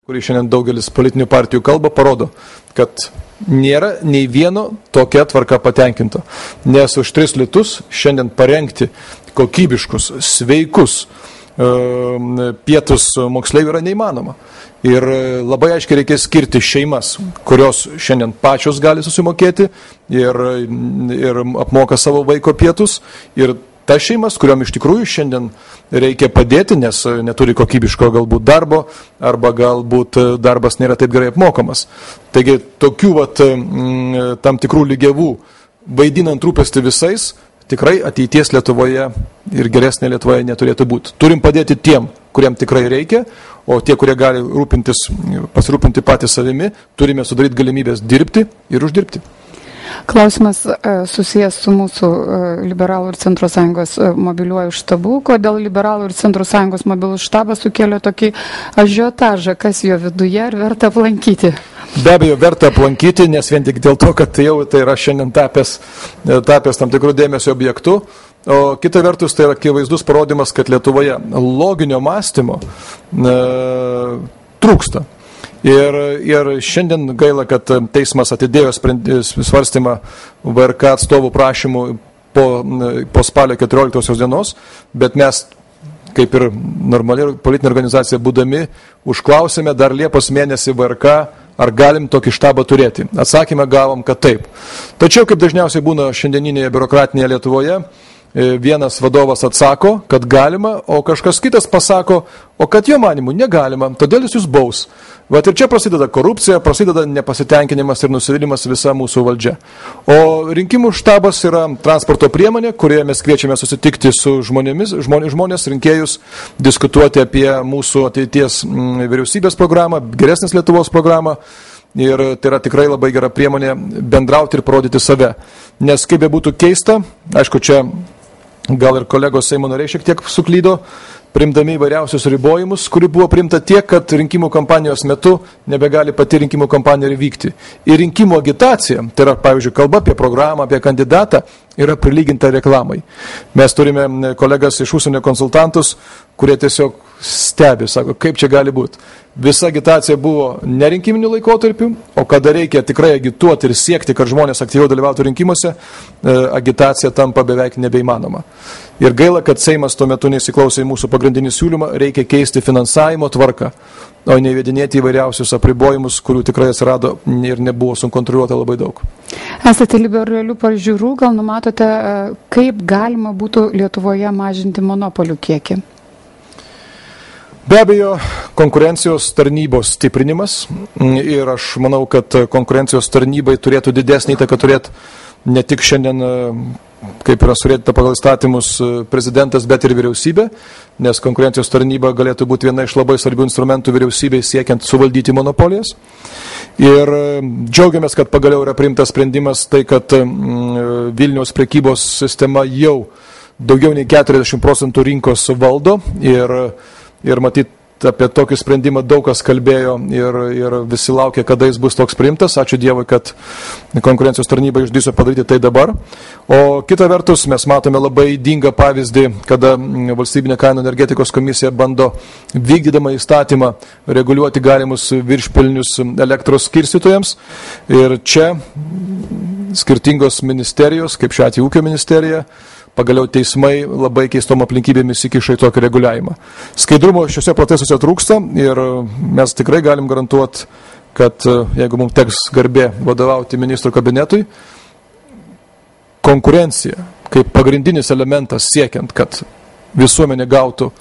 kurį šiandien daugelis politinių partijų kalba, parodo, kad nėra nei vieno tokia tvarka patenkinto. Nes už 3 litus šiandien parengti kokybiškus, sveikus pietus moksleivių yra neįmanoma. Ir labai aiškiai reikės skirti šeimas, kurios šiandien pačios gali susimokėti ir apmoka savo vaiko pietus. Ir tas šeimas, kuriuom iš tikrųjų šiandien reikia padėti, nes neturi kokybiško galbūt darbo, arba galbūt darbas nėra taip gerai apmokamas. Taigi tokių tam tikrų lygiavų, vaidinant rūpestį visais, tikrai ateities Lietuvoje ir geresnė Lietuvoje neturėtų būti. Turim padėti tiem, kuriem tikrai reikia, o tie, kurie gali pasirūpinti patys savimi, turime sudaryti galimybės dirbti ir uždirbti. Klausimas susijęs su mūsų Liberalų ir Centro sąjungos mobiliuoju štabu. Kodėl Liberalų ir Centro sąjungos mobilus štabas sukėlė tokį ažiotažą, kas jo viduje, ar verta aplankyti? Be abejo, verta aplankyti, nes vien tik dėl to, kad jau tai yra šiandien tapęs tam tikrų dėmesio objektų. O kita vertus, tai yra akivaizdus parodimas, kad Lietuvoje loginio mąstymo trūksta. Ir šiandien gaila, kad teismas atidėjo svarstymą VRK atstovų prašymų po spalio 14 dienos, bet mes, kaip ir normali politinė organizacija būdami, užklausėme dar Liepos mėnesį VRK, ar galim tokį štabą turėti. Atsakymą gavom, kad taip. Tačiau, kaip dažniausiai būna šiandieninėje biurokratinėje Lietuvoje, vienas vadovas atsako, kad galima, o kažkas kitas pasako, o kad jo manimu negalima, todėl jis jūs baus. Vat ir čia prasideda korupcija, prasideda nepasitenkinimas ir nusivylimas visa mūsų valdžia. O rinkimų štabas yra transporto priemonė, kurioje mes kviečiame susitikti su žmonės, rinkėjus, diskutuoti apie mūsų ateities vyriausybės programą, geresnės Lietuvos programą. Ir tai yra tikrai labai gera priemonė bendrauti ir parodyti save. Nes kaip be būtų keista, aišku, čia gal ir kolegos Seimo nariai šiek tiek suklydo, priimdami įvairiausius ribojimus, kurių buvo priimta tiek, kad rinkimų kampanijos metu nebegali pati rinkimų kampanija vykti. Ir rinkimų agitacija, tai yra, pavyzdžiui, kalba apie programą, apie kandidatą, yra prilyginta reklamai. Mes turime kolegas iš užsienio konsultantus, kurie tiesiog stebi, sako, kaip čia gali būti. Visa agitacija buvo nerinkiminių laikotarpių, o kada reikia tikrai agituoti ir siekti, kad žmonės aktyviau dalyvautų rinkimuose, agitacija tampa beveik nebeįmanoma. Ir gaila, kad Seimas tuo metu neįsiklausė į mūsų pagrindinį siūlymą, reikia keisti finansavimo tvarką, o neįvedinėti įvairiausius apribojimus, kurių tikrai atsirado ir nebuvo sukontroliuota labai daug. Esate liberalių pažiūrų, gal numatote, kaip galima būtų Lietuvoje mažinti monopolių kiekį? Be abejo, konkurencijos tarnybos stiprinimas ir aš manau, kad konkurencijos tarnybai turėtų didesnį įtaką turėti ne tik šiandien, kaip yra surėdyta pagal įstatymus prezidentas, bet ir vyriausybė, nes konkurencijos tarnyba galėtų būti viena iš labai svarbių instrumentų vyriausybei siekiant suvaldyti monopolijas. Ir džiaugiamės, kad pagaliau yra priimtas sprendimas, tai kad Vilniaus prekybos sistema jau daugiau nei 40% rinkos valdo ir matyt, apie tokį sprendimą daug kas kalbėjo ir visi laukia, kada jis bus toks priimtas. Ačiū Dievui, kad konkurencijos tarnyba išdrįso padaryti tai dabar. O kita vertus, mes matome labai ydingą pavyzdį, kada valstybinė kainų energetikos komisija bando vykdydama įstatymą reguliuoti galimus viršpelnius elektros skirstytojams. Ir čia skirtingos ministerijos, kaip šiuo atveju ūkio ministerija, pagaliau teismai labai keistom aplinkybėmis įkiša į tokį reguliavimą. Skaidrumo šiuose procesuose trūksta ir mes tikrai galim garantuoti, kad jeigu mums teks garbė vadovauti ministrų kabinetui, konkurencija kaip pagrindinis elementas siekiant, kad visuomenė gautų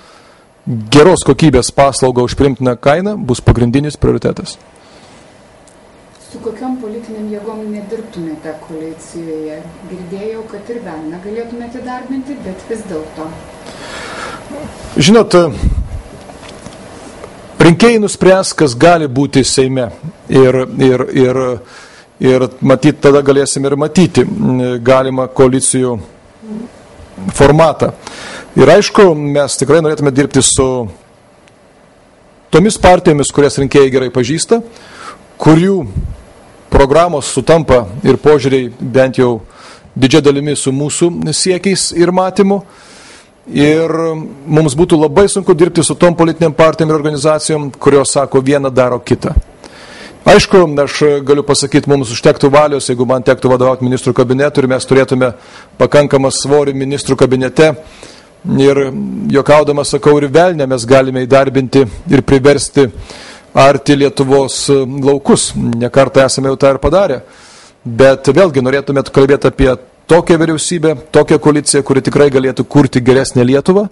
geros kokybės paslaugą už priimtiną kainą, bus pagrindinis prioritetas. Su kokiom politiniam jėgom nedirbtumėte koalicijoje? Girdėjau, kad ir vieną galėtumėte darbinti, bet vis dėlto. Žinot, rinkėjai nuspręs, kas gali būti Seime. Ir matyt, tada galėsim ir matyti galimą koalicijų formatą. Ir aišku, mes tikrai norėtume dirbti su tomis partijomis, kurias rinkėjai gerai pažįsta, kurių programos sutampa ir požiūriai bent jau didžia dalimi su mūsų siekiais ir matymu. ir mums būtų labai sunku dirbti su tom politiniam partijom ir organizacijom, kurios sako vieną, daro kitą. Aišku, aš galiu pasakyti, mums užtektų valios, jeigu man tektų vadovauti ministrų kabinetų ir mes turėtume pakankamą svorį ministrų kabinete. Ir juokaudamas sakau, ir velnę mes galime įdarbinti ir priversti arti Lietuvos laukus. Nekartą esame jau tą ir padarę. Bet vėlgi norėtume kalbėti apie tokią vyriausybę, tokią koaliciją, kuri tikrai galėtų kurti geresnę Lietuvą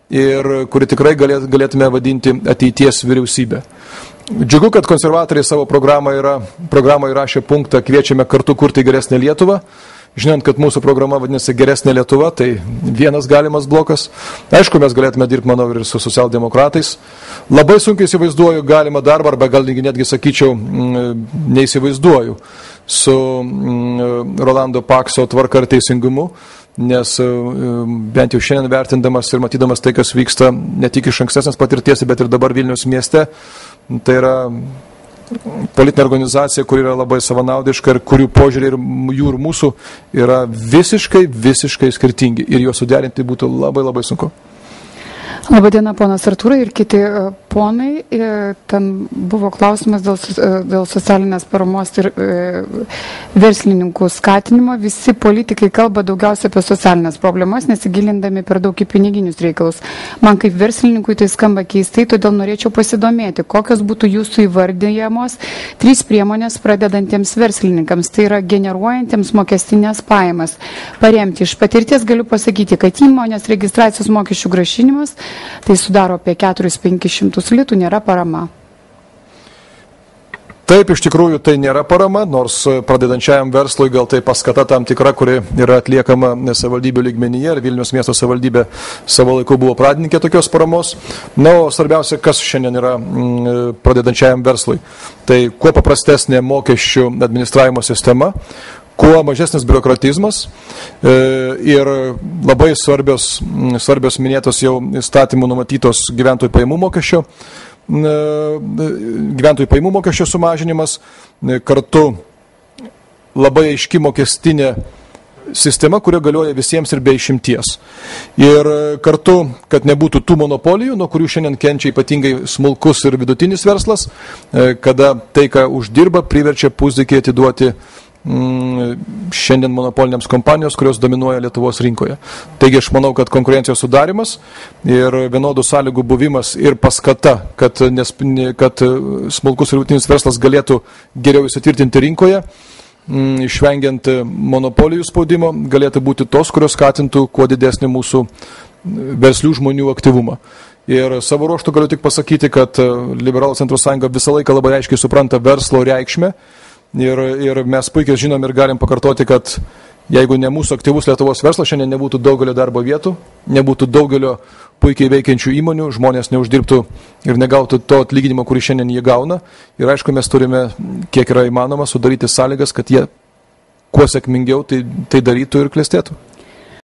ir kuri tikrai galėtume vadinti ateities vyriausybę. Džiugu, kad konservatoriai savo programą įrašė punktą kviečiame kartu kurti geresnę Lietuvą. Žinant, kad mūsų programa vadinasi Geresnė Lietuva, tai vienas galimas blokas. Aišku, mes galėtume dirbti, manau, ir su socialdemokratais. Labai sunkiai įsivaizduoju galimą darbą, arba gal netgi sakyčiau, neįsivaizduoju su Rolando Pakso tvarka ir teisingumu, nes bent jau šiandien vertindamas ir matydamas tai, kas vyksta ne tik iš ankstesnės patirties, bet ir dabar Vilniaus mieste, tai yra politinė organizacija, kuri yra labai savanaudiška ir kurių požiūrė ir jų ir mūsų yra visiškai skirtingi ir juos suderinti būtų labai sunku. Labadiena, ponas Artūrai ir kiti ponai. Ten buvo klausimas dėl socialinės paramos ir verslininkų skatinimo. Visi politikai kalba daugiausia apie socialinės problemas, nesigilindami per daug į piniginius reikalus. Man kaip verslininkui tai skamba keistai, todėl norėčiau pasidomėti, kokios būtų jūsų įvardyjamos 3 priemonės pradedantiems verslininkams, tai yra generuojantiems mokestinės pajamas. Paremti iš patirties galiu pasakyti, kad įmonės registracijos mokesčių grąžinimas tai sudaro apie 400-500 litų, nėra parama. Taip, iš tikrųjų tai nėra parama, nors pradedančiajam verslui gal tai paskata tam tikra, kuri yra atliekama savivaldybių lygmenyje ir Vilniaus miesto savivaldybė savo laiku buvo pradininkė tokios paramos. Na, o svarbiausia, kas šiandien yra pradedančiajam verslui. Tai kuo paprastesnė mokesčių administravimo sistema, kuo mažesnis biurokratizmas ir labai svarbios minėtos jau įstatymų numatytos gyventojų pajamų mokesčio sumažinimas, kartu labai aiški mokestinė sistema, kurio galioja visiems ir be išimties. Ir kartu, kad nebūtų tų monopolijų, nuo kurių šiandien kenčia ypatingai smulkus ir vidutinis verslas, kada tai, ką uždirba, priverčia pusdykiai atiduoti šiandien monopolinėms kompanijos, kurios dominuoja Lietuvos rinkoje. Taigi aš manau, kad konkurencijos sudarimas ir vienodų sąlygų buvimas ir paskata, kad smulkus ir vidutinis verslas galėtų geriau įsitvirtinti rinkoje, išvengiant monopolijų spaudimo, galėtų būti tos, kurios skatintų kuo didesnį mūsų verslių žmonių aktyvumą. Ir savo ruožtu galiu tik pasakyti, kad Liberalų centro sąjunga visą laiką labai aiškiai supranta verslo reikšmę. Ir mes puikiai žinom ir galim pakartoti, kad jeigu ne mūsų aktyvus Lietuvos verslas, šiandien nebūtų daugelio darbo vietų, nebūtų daugelio puikiai veikiančių įmonių, žmonės neuždirbtų ir negautų to atlyginimo, kurį šiandien jie gauna. Ir aišku, mes turime, kiek yra įmanoma, sudaryti sąlygas, kad jie kuo sėkmingiau tai darytų ir klestėtų.